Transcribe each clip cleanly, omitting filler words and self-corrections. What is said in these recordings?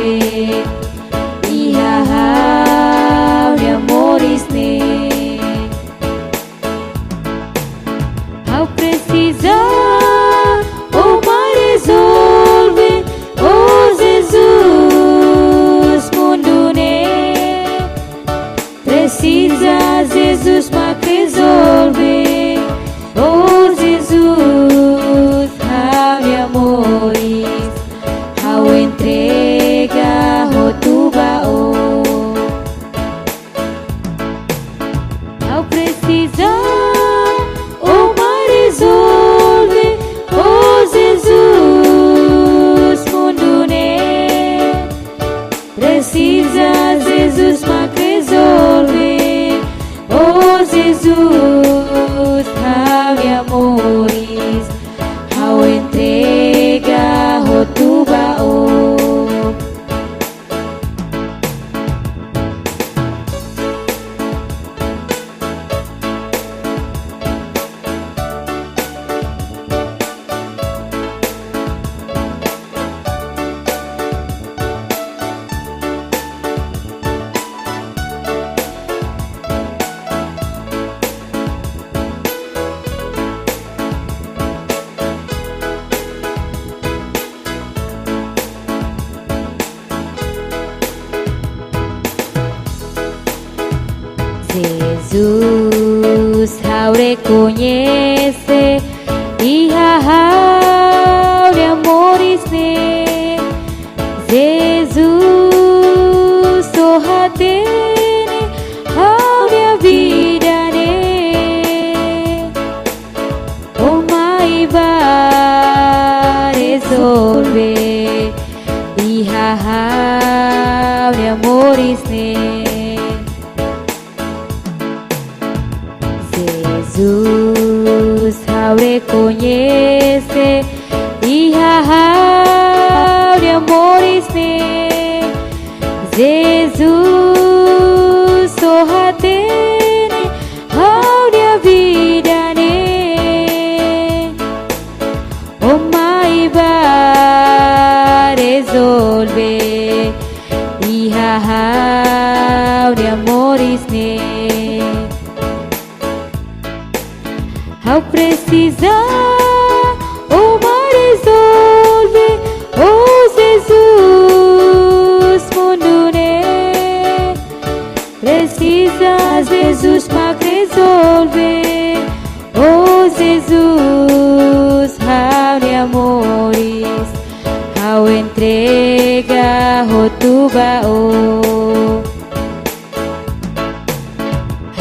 resolver e a de amores ne ao precisar uma resolver oh Jesus mundo ne precisa Jesus ma resolver oh Jesus de amores ao entrega o tuba ao precisar uma resolve oh Jesus mundo ne precisa Jesus ma resolver oh Jesus de amores ao entrega o tuba Jesus ao reconhece e ao de amores ne Jesus só tem ao de vida ne o mai vai resolver e ao de amores ne Jesus ao reconhece e ao de amores ne Jesus só tem ao de vida ne o mai vai resolver e ao de amores ne ao precisar uma resolve oh Jesus mundo ne precisa Jesus ma resolver oh Jesus de amores ao entrega o tuba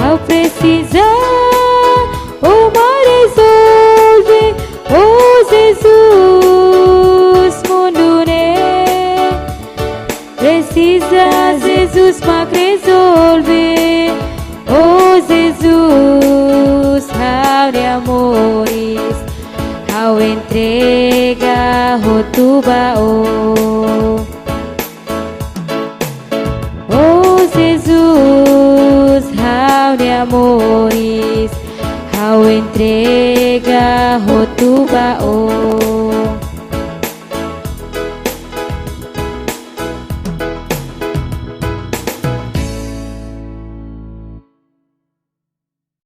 ao precisar uma resolve oh Jesus mundo ne precisa Jesus ma resolver oh Jesus de amores ao entrega o tuba oh Jesus de amores ao entrega o tuba